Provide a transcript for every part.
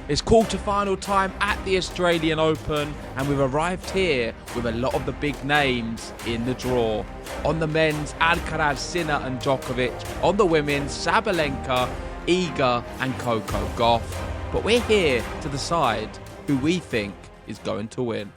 It's quarter-final time at the Australian Open, and we've arrived here with a lot of the big names in the draw. On the men's, Alcaraz, Sinner and Djokovic. On the women's, Sabalenka, Iga and Coco Gauff. But we're here to decide who we think is going to win.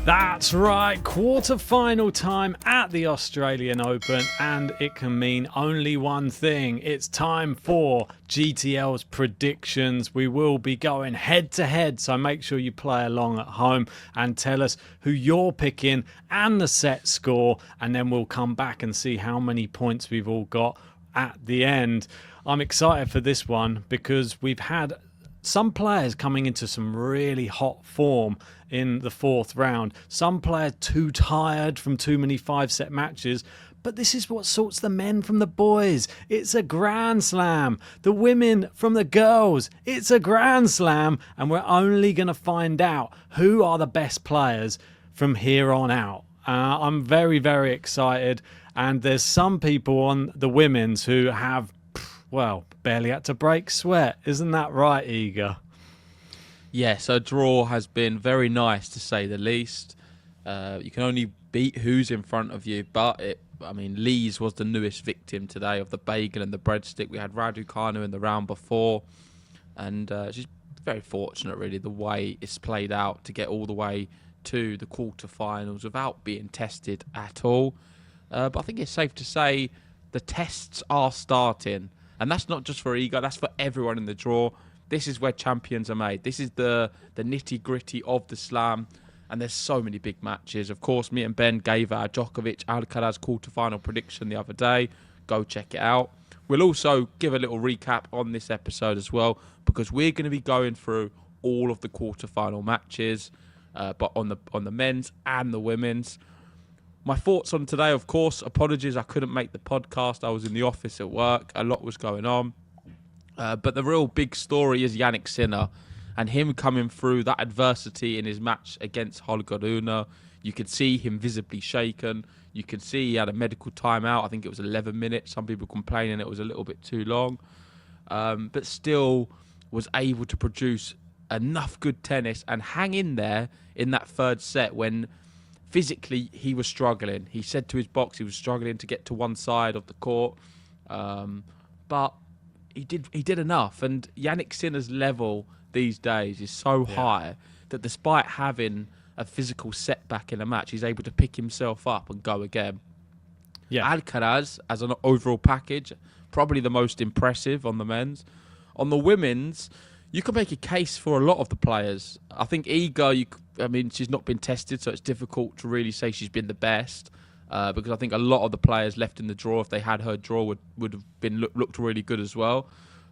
That's right, quarter-final time at the Australian Open, and it can mean only one thing. It's time for GTL's predictions. We will be going head-to-head, so make sure you play along at home and tell us who you're picking and the set score, and then we'll come back and see how many points we've all got at the end. I'm excited for this one because we've had some players coming into some really hot form in the fourth round. Some players too tired from too many 5-set matches. But this is what sorts the men from the boys. It's a Grand Slam. The women from the girls. It's a Grand Slam. And we're only going to find out who are the best players from here on out. I'm very, very excited. And there's some people on the women's who have, well, barely had to break sweat. Isn't that right, Iga? Yes, a draw has been very nice to say the least. You can only beat who's in front of you, but Lees was the newest victim today of the bagel and the breadstick. We had Raducanu in the round before, and she's very fortunate, really, the way it's played out to get all the way to the quarterfinals without being tested at all. But I think it's safe to say the tests are starting. And that's not just for Iga, that's for everyone in the draw. This is where champions are made. This is the nitty-gritty of the slam. And there's so many big matches. Of course, me and Ben gave our Djokovic Alcaraz quarterfinal prediction the other day. Go check it out. We'll also give a little recap on this episode as well, because we're going to be going through all of the quarterfinal matches, but on the men's and the women's. My thoughts on today, of course, apologies, I couldn't make the podcast. I was in the office at work. A lot was going on. But the real big story is Jannik Sinner and him coming through that adversity in his match against Holger Rune. You could see him visibly shaken. You could see he had a medical timeout. I think it was 11 minutes. Some people complaining it was a little bit too long. But still was able to produce enough good tennis and hang in there in that third set when physically he was struggling. He said to his box he was struggling to get to one side of the court. But he did enough. And Jannik Sinner's level these days is so high that despite having a physical setback in a match, he's able to pick himself up and go again. Yeah. Alcaraz, as an overall package, probably the most impressive on the men's. On the women's, you can make a case for a lot of the players. I think Iga, she's not been tested, so it's difficult to really say she's been the best. Because I think a lot of the players left in the draw, if they had her draw, would have been looked really good as well.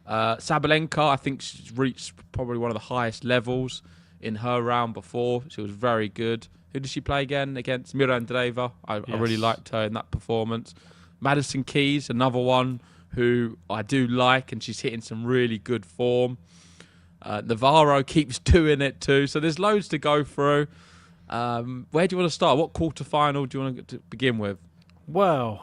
Sabalenka, I think she's reached probably one of the highest levels in her round before. She was very good. Who did she play again? Against Mirandreva. I really liked her in that performance. Madison Keys, another one who I do like, and she's hitting some really good form. Navarro keeps doing it too. So there's loads to go through. Where do you want to start? What quarterfinal do you want to begin with? Well,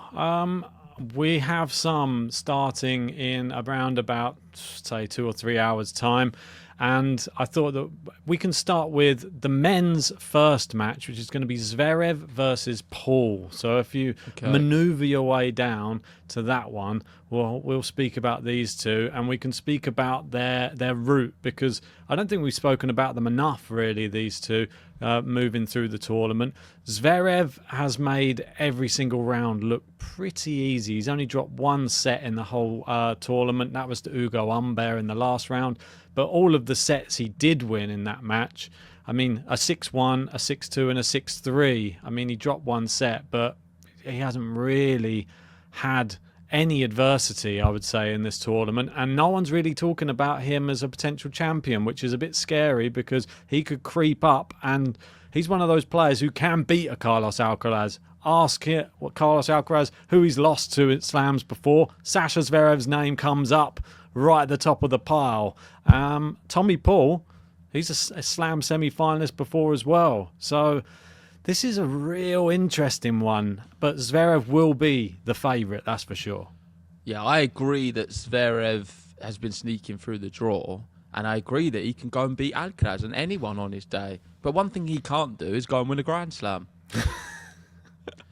we have some starting in around about, say, 2 or 3 hours' time. And I thought that we can start with the men's first match, which is going to be Zverev versus Paul. So if you maneuver your way down to that one, we'll speak about these two, and we can speak about their route, because I don't think we've spoken about them enough, really, these two, moving through the tournament. Zverev has made every single round look pretty easy. He's only dropped one set in the whole tournament. That was to Ugo Humbert in the last round. But all of the sets he did win in that match, a 6-1, a 6-2 and a 6-3. He dropped one set, but he hasn't really had any adversity, I would say, in this tournament. And no one's really talking about him as a potential champion, which is a bit scary because he could creep up, and he's one of those players who can beat a Carlos Alcaraz. Ask what Carlos Alcaraz, who he's lost to at slams before. Sasha Zverev's name comes up right at the top of the pile. Tommy Paul, he's a slam semi-finalist before as well. So this is a real interesting one. But Zverev will be the favourite, that's for sure. Yeah, I agree that Zverev has been sneaking through the draw, and I agree that he can go and beat Alcaraz and anyone on his day. But one thing he can't do is go and win a Grand Slam.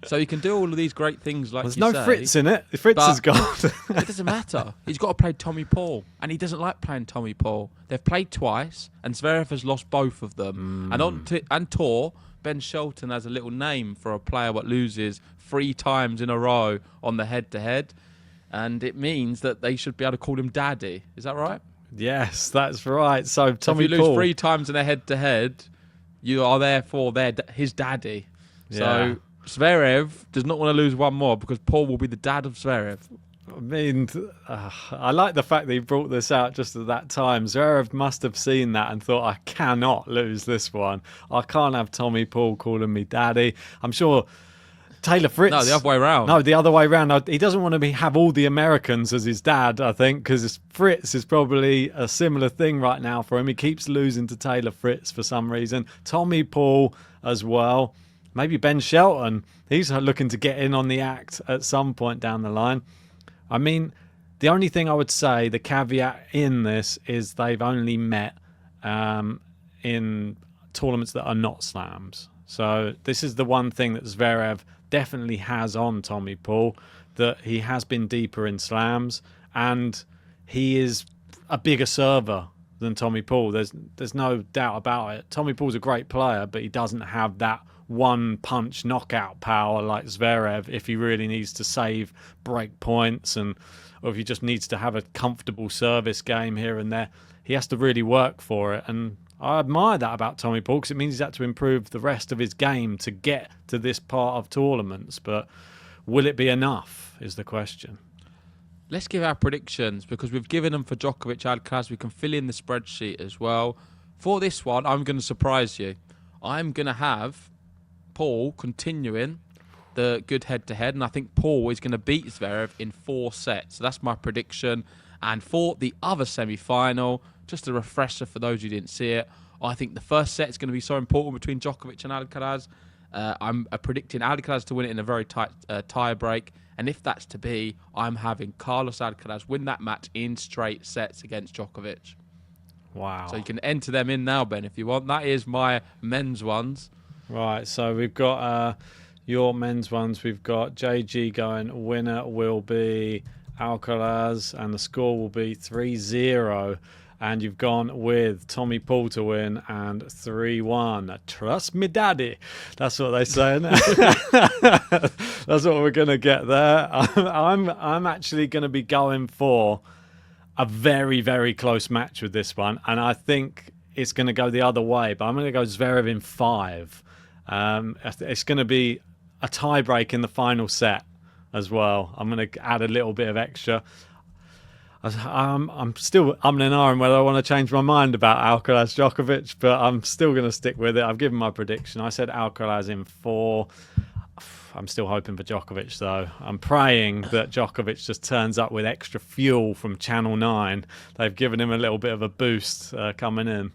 So he can do all of these great things like There's you say. no Fritz in it. Fritz is gone. It doesn't matter. He's got to play Tommy Paul, and he doesn't like playing Tommy Paul. They've played twice, and Zverev has lost both of them. And on tour, Ben Shelton has a little name for a player that loses 3 times in a row on the head-to-head, and it means that they should be able to call him Daddy. Is that right? Yes, that's right. So Tommy if you Paul, lose 3 times in a head-to-head, you are therefore his daddy. Yeah. So Zverev does not want to lose one more because Paul will be the dad of Zverev. I mean, I like the fact that he brought this out just at that time. Zverev must have seen that and thought, I cannot lose this one. I can't have Tommy Paul calling me daddy. I'm sure Taylor Fritz... No, the other way around. No, the other way around. He doesn't want to have all the Americans as his dad, I think, because Fritz is probably a similar thing right now for him. He keeps losing to Taylor Fritz for some reason. Tommy Paul as well. Maybe Ben Shelton. He's looking to get in on the act at some point down the line. I mean, the only thing I would say, the caveat in this, is they've only met in tournaments that are not slams. So this is the one thing that Zverev definitely has on Tommy Paul, that he has been deeper in slams, and he is a bigger server than Tommy Paul. There's no doubt about it. Tommy Paul's a great player, but he doesn't have that one-punch knockout power like Zverev if he really needs to save break points, or if he just needs to have a comfortable service game here and there. He has to really work for it, and I admire that about Tommy Paul because it means he's had to improve the rest of his game to get to this part of tournaments. But will it be enough is the question. Let's give our predictions because we've given them for Djokovic, Alcaraz. We can fill in the spreadsheet as well. For this one, I'm going to surprise you. I'm going to have Paul continuing the good head-to-head, and I think Paul is going to beat Zverev in 4 sets. So that's my prediction. And for the other semi-final, just a refresher for those who didn't see it, I think the first set is going to be so important between Djokovic and Alcaraz. I'm predicting Alcaraz to win it in a very tight tie-break, and if that's to be, I'm having Carlos Alcaraz win that match in straight sets against Djokovic. Wow. So you can enter them in now, Ben, if you want. That is my men's ones. Right, so we've got your men's ones. We've got JG going, winner will be Alcaraz, and the score will be 3-0. And you've gone with Tommy Paul to win and 3-1. Trust me, daddy. That's what they say. That's what we're going to get there. I'm actually going to be going for a very, very close match with this one. And I think it's going to go the other way. But I'm going to go Zverev in 5. It's going to be a tie-break in the final set as well. I'm going to add a little bit of extra. I'm still umming and ahhing whether I want to change my mind about Alcaraz Djokovic, but I'm still going to stick with it. I've given my prediction. I said Alcaraz in 4. I'm still hoping for Djokovic, though. I'm praying that Djokovic just turns up with extra fuel from Channel 9. They've given him a little bit of a boost coming in.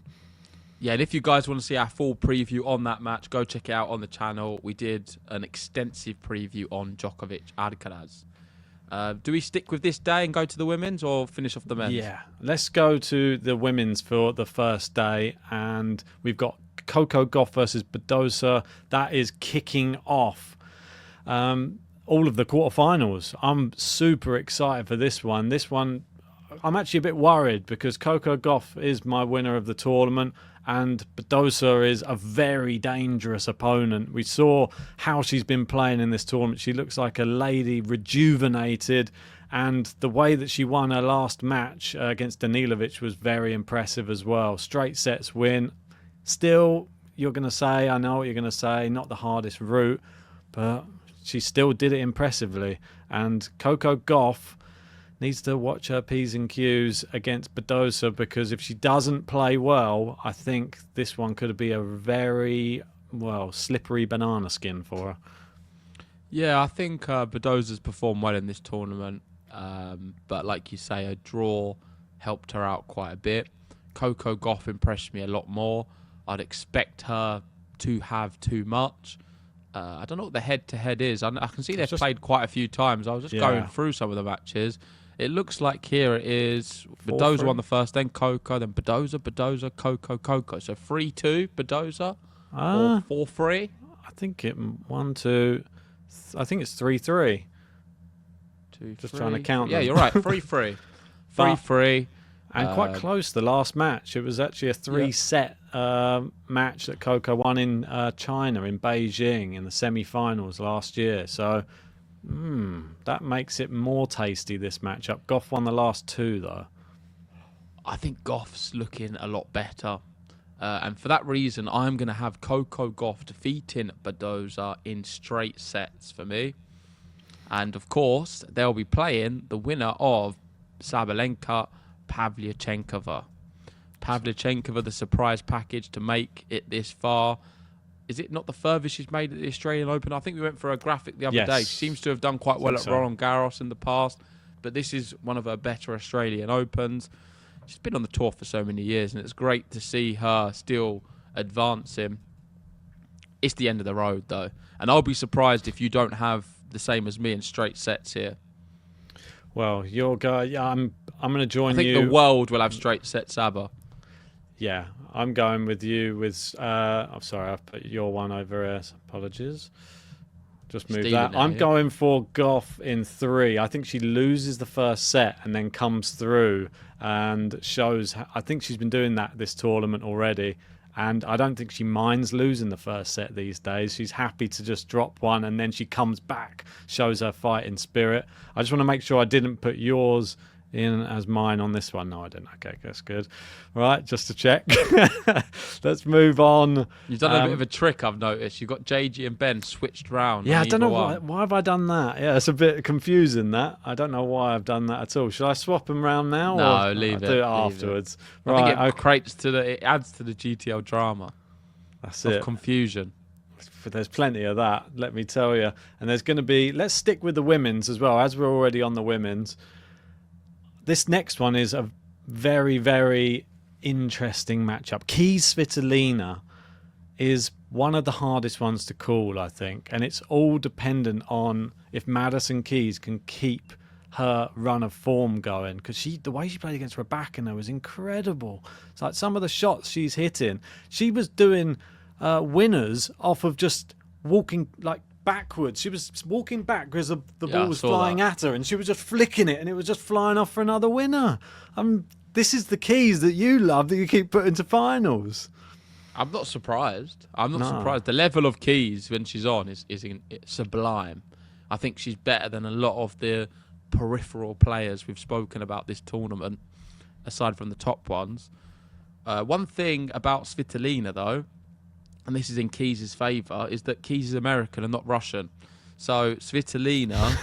Yeah, and if you guys want to see our full preview on that match, go check it out on the channel. We did an extensive preview on Djokovic Alcaraz. Do we stick with this day and go to the women's or finish off the men's? Yeah, let's go to the women's for the first day. And we've got Coco Gauff versus Badosa. That is kicking off all of the quarterfinals. I'm super excited for this one. This one, I'm actually a bit worried because Coco Gauff is my winner of the tournament. And Badosa is a very dangerous opponent. We saw how she's been playing in this tournament. She looks like a lady, rejuvenated. And the way that she won her last match against Danilovic was very impressive as well. Straight sets win. Still, you're going to say, I know what you're going to say, not the hardest route. But she still did it impressively. And Coco Gauff needs to watch her P's and Q's against Badosa because if she doesn't play well, I think this one could be a very, slippery banana skin for her. Yeah, I think Badosa's performed well in this tournament. But like you say, a draw helped her out quite a bit. Coco Gauff impressed me a lot more. I'd expect her to have too much. I don't know what the head-to-head is. I can see they've played quite a few times. I was just going through some of the matches. It looks like here it is Badosa won the first, then Coco, then Badosa, Coco. So 3-2 Badosa or 4-3. I think it 1-2. I think it's 3-3. Just trying to count. Yeah, them. you're right. 3-3. 3-3. And quite close the last match. It was actually a 3-set match that Coco won in China, in Beijing, in the semi-finals last year. So that makes it more tasty, this matchup. Gauff won the last 2, though. I think Gauff's looking a lot better. And for that reason, I'm going to have Coco Gauff defeating Badosa in straight sets for me. And, of course, they'll be playing the winner of Sabalenka, Pavlyuchenkova. Pavlyuchenkova, the surprise package to make it this far. Is it not the furthest she's made at the Australian Open? I think we went for a graphic the other day. She seems to have done quite well at Roland Garros in the past. But this is one of her better Australian Opens. She's been on the tour for so many years, and it's great to see her still advancing. It's the end of the road, though. And I'll be surprised if you don't have the same as me in straight sets here. Well, your guy, I'm going to join you. I think the world will have straight sets, Saba. Yeah, I'm going with you with... I'm sorry, I've put your one over here. Apologies. Just move that. I'm going for Gauff in 3. I think she loses the first set and then comes through and shows... I think she's been doing that this tournament already. And I don't think she minds losing the first set these days. She's happy to just drop one and then she comes back, shows her fighting spirit. I just want to make sure I didn't put yours in as mine on this one. No, I didn't. Okay, that's good. Right, just to check. Let's move on. You've done a bit of a trick, I've noticed. You've got JG and Ben switched round. Yeah, I don't know why have I done that. Yeah, it's a bit confusing, that. I don't know why I've done that at all. Should I swap them round now? No, or leave do it afterwards. I think it adds to the GTL drama. That's it. Confusion. There's plenty of that, let me tell you. And there's going to be... Let's stick with the women's as well, as we're already on the women's. This next one is a very, very interesting matchup. Keys Svitolina is one of the hardest ones to call, I think. And it's all dependent on if Madison Keys can keep her run of form going. Because the way she played against Rybakina was incredible. It's like some of the shots she's hitting. She was doing winners off of just walking like backwards. She was walking back because the ball was flying at her and she was just flicking it and it was just flying off for another winner. This is the Keys that you love that you keep putting to finals. I'm not surprised. Surprised. The level of Keys when she's on is sublime. I think she's better than a lot of the peripheral players we've spoken about this tournament, aside from the top ones. One thing about Svitolina, though, and this is in Keys' favour, is that Keys is American and not Russian. So Svitolina,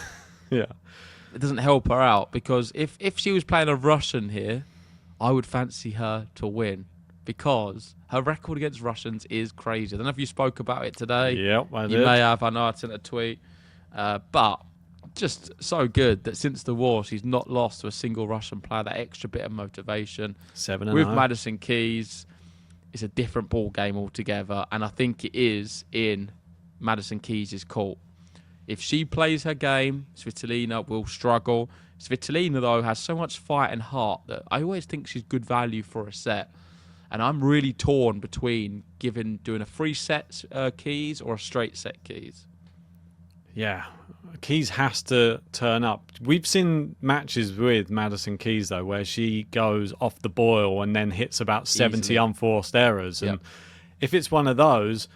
it doesn't help her out, because if she was playing a Russian here, I would fancy her to win, because her record against Russians is crazy. I don't know if you spoke about it today. Yep, I did. You may have. I know I sent a tweet. But just so good that since the war, she's not lost to a single Russian player. That extra bit of motivation. 7-0. With Madison Keys, it's a different ball game altogether, and I think it is in Madison Keys' court. If she plays her game, Svitolina will struggle. Svitolina, though, has so much fight and heart that I always think she's good value for a set. And I'm really torn between doing a free set Keys or a straight set Keys. Yeah, Keys has to turn up. We've seen matches with Madison Keys, though, where she goes off the boil and then hits about 70 unforced errors. And if it's one of those,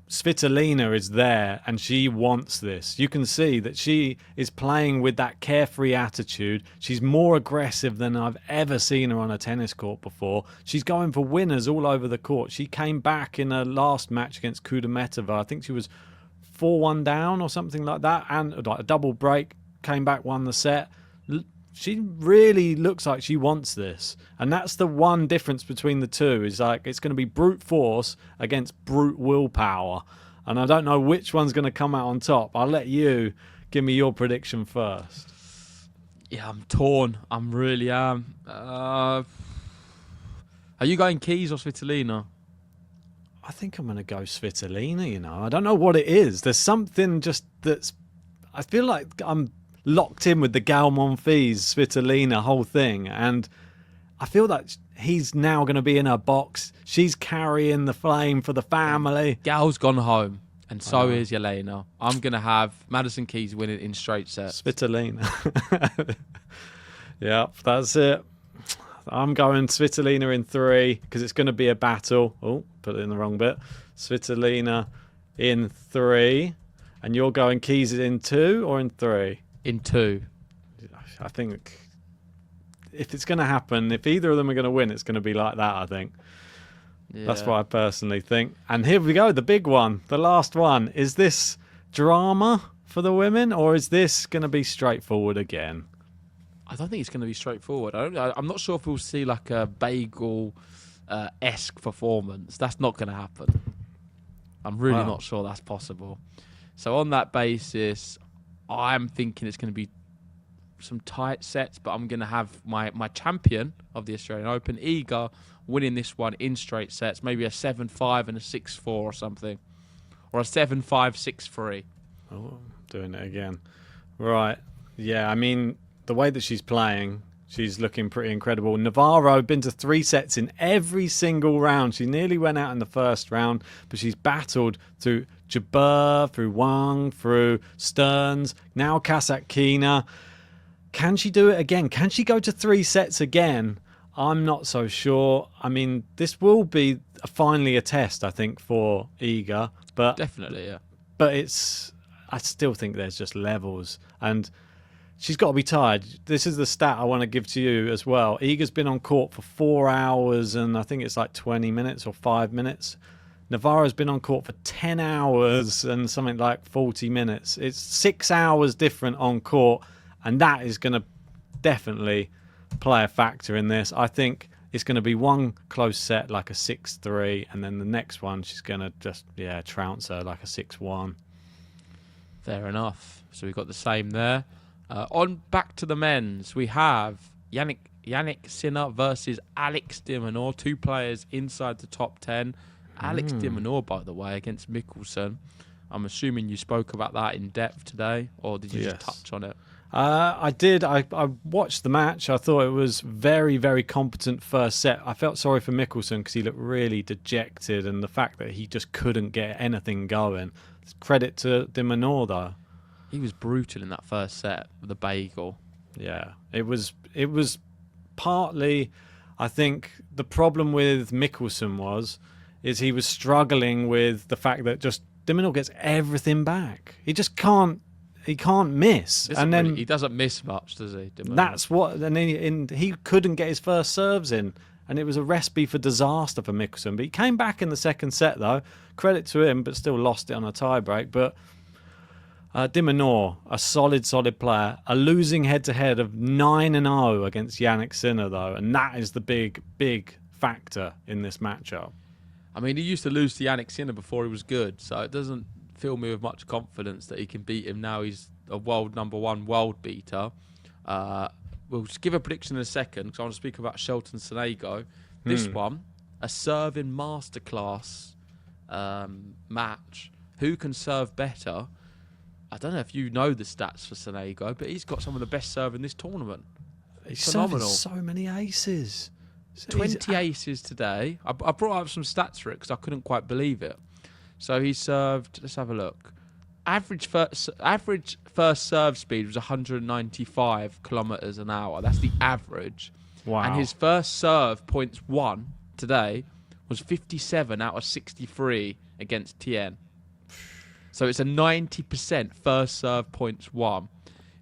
Svitolina is there and she wants this. You can see that she is playing with that carefree attitude. She's more aggressive than I've ever seen her on a tennis court before. She's going for winners all over the court. She came back in her last match against Kudermetova. I think she was 4-1 down or something like that, and like a double break, came back, won the set. She really looks like she wants this, and that's the one difference between the two, is like it's going to be brute force against brute willpower, and I don't know which one's going to come out on top. I'll let you give me your prediction first. Yeah, I'm torn. I really am. Are you going Keys or Svitolina? I think I'm going to go Svitolina, you know. I don't know what it is. There's something just that's... I feel like I'm locked in with the Gal Monfils, Svitolina whole thing. And I feel that he's now going to be in her box. She's carrying the flame for the family. Gal's gone home, and so is Elina. I'm going to have Madison Keys winning in straight sets. Svitolina. Yep, that's it. I'm going Svitolina in 3 because it's going to be a battle. Oh, put it in the wrong bit. Svitolina in 3. And you're going Keys in 2 or in 3? In 2. I think if it's going to happen, if either of them are going to win, it's going to be like that, I think. Yeah. That's what I personally think. And here we go, the big one, the last one. Is this drama for the women, or is this going to be straightforward again? I don't think it's going to be straightforward. I'm not sure if we'll see like a bagel-esque performance. That's not going to happen. I'm really not sure that's possible. So on that basis, I'm thinking it's going to be some tight sets, but I'm going to have my champion of the Australian Open, Iga, winning this one in straight sets, maybe a 7-5 and a 6-4 or something, or a 7-5, 6-3. Oh, I'm doing it again. Right. Yeah, I mean, the way that she's playing, she's looking pretty incredible. Navarro, been to 3 sets in every single round. She nearly went out in the first round, but she's battled through Jabeur, through Wang, through Stearns, now Kasatkina. Can she do it again? Can she go to 3 sets again? I'm not so sure. I mean, this will be finally a test, I think, for Iga. But definitely, yeah. But I still think there's just levels. And she's got to be tired. This is the stat I want to give to you as well. Iga's been on court for 4 hours and I think it's like 20 minutes or 5 minutes. Navarro's been on court for 10 hours and something like 40 minutes. It's 6 hours different on court, and that is going to definitely play a factor in this. I think it's going to be one close set, like a 6-3, and then the next one she's going to just, trounce her like a 6-1. Fair enough. So we've got the same there. On back to the men's, we have Jannik Sinner versus Alex de Minaur, 2 players inside the top 10. Alex de Minaur, by the way, against Mickelson. I'm assuming you spoke about that in depth today, or did you just touch on it? I did. I watched the match. I thought it was very, very competent first set. I felt sorry for Mickelson because he looked really dejected, and the fact that he just couldn't get anything going. Credit to de Minaur, though. He was brutal in that first set with the bagel. Yeah, it was partly, I think, the problem with Mickelson is he was struggling with the fact that just de Minaur gets everything back. He just can't miss. And then he doesn't miss much, does he? That's what. And he couldn't get his first serves in, and it was a recipe for disaster for Mickelson. But he came back in the second set, though. Credit to him, but still lost it on a tiebreak. But de Minaur, a solid player, a losing head-to-head of 9-0 against Jannik Sinner, though, and that is the big factor in this matchup. I mean, he used to lose to Jannik Sinner before he was good, so it doesn't fill me with much confidence that he can beat him now. He's a world number 1 world beater. We'll just give a prediction in a second because I want to speak about Shelton Sonego. This one, a serving masterclass match. Who can serve better? I don't know if you know the stats for Sonego, but he's got some of the best serve in this tournament. He's phenomenal. Serving so many aces. 20 aces today. I brought up some stats for it because I couldn't quite believe it. So he served, let's have a look. Average first serve speed was 195 kilometers an hour. That's the average. Wow. And his first serve points won today was 57 out of 63 against Tien. So it's a 90% first serve points won.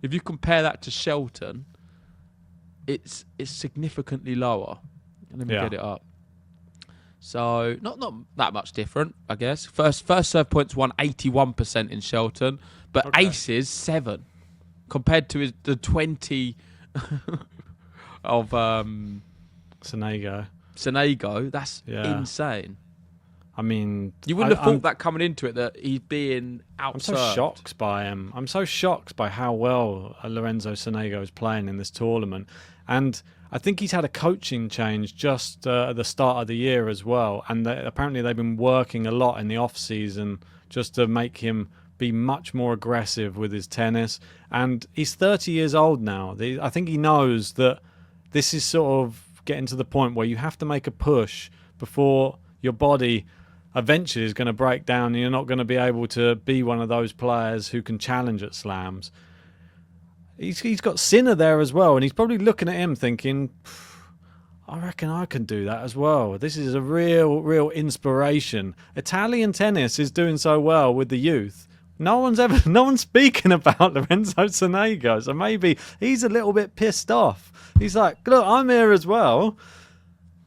If you compare that to Shelton, it's significantly lower. Let me get it up. So not that much different, I guess. First serve points won 81% in Shelton, but aces 7 compared to the 20 of Sonego. That's insane. I mean, You wouldn't have thought that coming into it, that he's being I'm so outserved. shocked by him. I'm so shocked by how well Lorenzo Sonego is playing in this tournament. And I think he's had a coaching change just at the start of the year as well. And apparently they've been working a lot in the off-season just to make him be much more aggressive with his tennis. And he's 30 years old now. I think he knows that this is sort of getting to the point where you have to make a push before your body eventually is going to break down and you're not going to be able to be one of those players who can challenge at slams. He's got Sinner there as well, and he's probably looking at him thinking, I reckon I can do that as well. This is a real inspiration. Italian tennis is doing so well with the youth. No one's speaking about Lorenzo Sonego, so maybe he's a little bit pissed off. He's like, look, I'm here as well.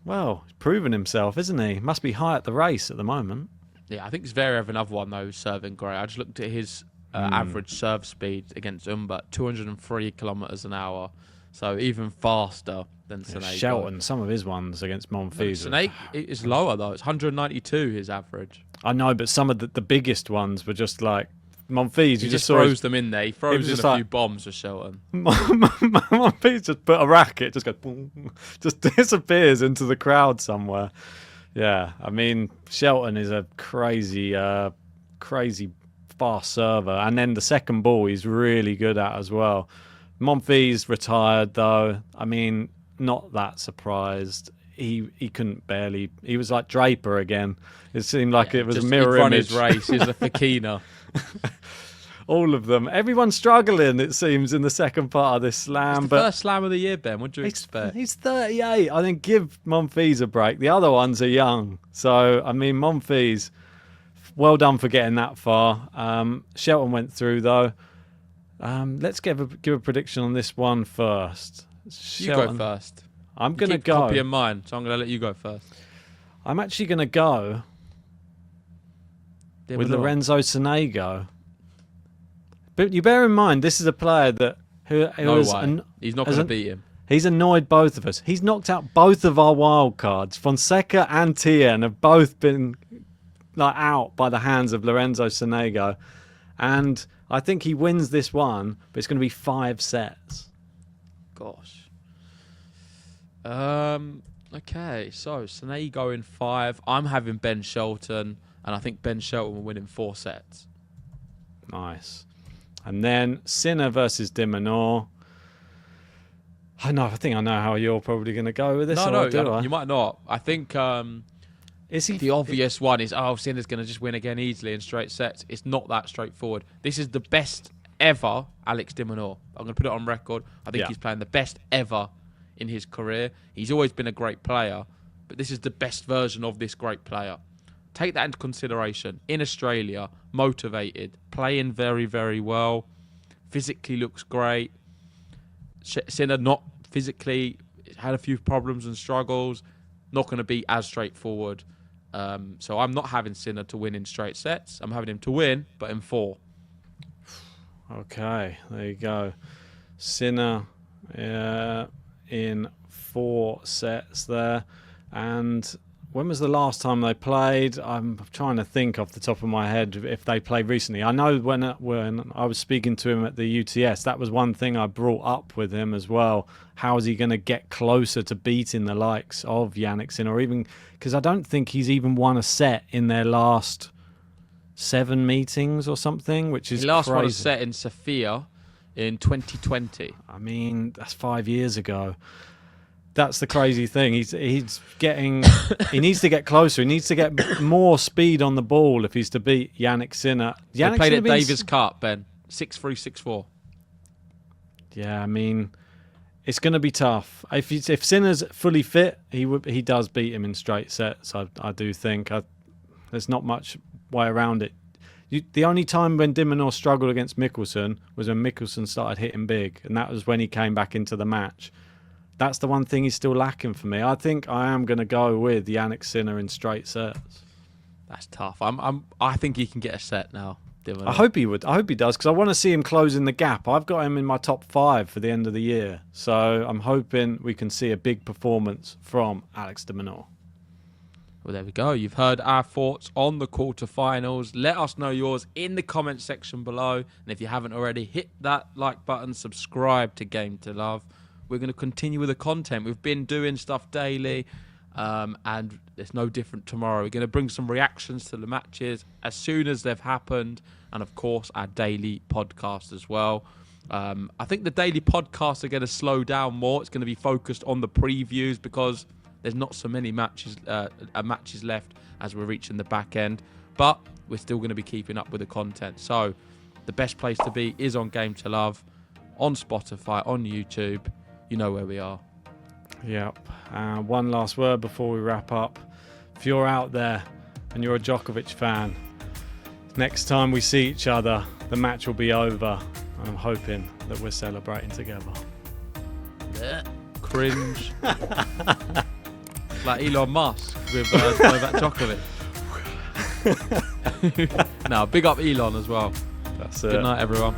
Well, he's proven himself, isn't he? Must be high at the race at the moment. Yeah, I think Zverev, another one though, who's serving great. I just looked at his average serve speed against Umba, 203 kilometers an hour, so even faster than Sonego. Shelton, some of his ones against Monfils. Sonego is lower though. It's 192 his average. I know, but some of the biggest ones were just like Monfils. He just throws them in there. He throws in a few bombs with Shelton. Monfils just put a racket, just goes boom, just disappears into the crowd somewhere. Yeah, I mean Shelton is a crazy fast server, and then the second ball he's really good at as well. Monfils retired though. I mean, not that surprised. He couldn't barely. He was like Draper again. It seemed like it was a mirror image. He'd run his race. He was a Fakina. All of them. Everyone's struggling, it seems, in the second part of this slam. It's the first slam of the year, Ben. What do you expect? He's 38. I think give Monfils a break. The other ones are young. So, I mean, Monfils, well done for getting that far. Shelton went through, though. Let's give a prediction on this one first. Shelton. You go first. I'm going to go. Copy of mine, so I'm going to let you go first. I'm actually going to go with Lorenzo Sonego. But you bear in mind, this is a player he's not going to beat him. He's annoyed both of us. He's knocked out both of our wild cards. Fonseca and Tien have both been out by the hands of Lorenzo Sonego. And I think he wins this one, but it's going to be 5 sets. Gosh. Okay, so Sonego in 5. I'm having Ben Shelton, and I think Ben Shelton will win in 4 sets. Nice. And then Sinner versus de Minaur. I think I know how you're probably going to go with this. You might not. I think the obvious one is, Sinner's going to just win again easily in straight sets. It's not that straightforward. This is the best ever Alex de Minaur. I'm going to put it on record. I think he's playing the best ever in his career. He's always been a great player, but this is the best version of this great player. Take that into consideration. In Australia, motivated, playing very, very well, physically looks great. Sinner not physically, had a few problems and struggles, not going to be as straightforward. So I'm not having Sinner to win in straight sets. I'm having him to win, but in 4. Okay, there you go. Sinner in 4 sets there. And when was the last time they played? I'm trying to think off the top of my head if they played recently. I know when I was speaking to him at the UTS, that was one thing I brought up with him as well. How is he going to get closer to beating the likes of Jannik Sinner? Or even, because I don't think he's even won a set in their last 7 meetings or something, which is crazy. He last won a crazy. set in Sofia in 2020. I mean, that's 5 years ago. That's the crazy thing. He's getting. He needs to get closer. He needs to get more speed on the ball if he's to beat Jannik Sinner. They played at Davis Cup, Ben. 6-3, 6-4. Yeah, I mean, it's going to be tough. If Sinner's fully fit, he does beat him in straight sets. I do think. There's not much way around it. The only time when de Minaur struggled against Mickelson was when Mickelson started hitting big, and that was when he came back into the match. That's the one thing he's still lacking for me. I think I am going to go with Jannik Sinner in straight sets. That's tough. I think he can get a set now. I hope he would. I hope he does, because I want to see him closing the gap. I've got him in my top 5 for the end of the year, so I'm hoping we can see a big performance from Alex de Minaur. Well, there we go. You've heard our thoughts on the quarterfinals. Let us know yours in the comment section below. And if you haven't already, hit that like button, subscribe to Game to Love. We're going to continue with the content. We've been doing stuff daily, and it's no different tomorrow. We're going to bring some reactions to the matches as soon as they've happened, and of course our daily podcast as well. I think the daily podcasts are going to slow down more. It's going to be focused on the previews because there's not so many matches left as we're reaching the back end, but we're still going to be keeping up with the content. So the best place to be is on Game to Love, on Spotify, on YouTube. You know where we are. Yep. One last word before we wrap up. If you're out there and you're a Djokovic fan, next time we see each other, the match will be over. I'm hoping that we're celebrating together. Cringe. Like Elon Musk with Novak Djokovic. No, big up Elon as well. That's it. Good night, everyone.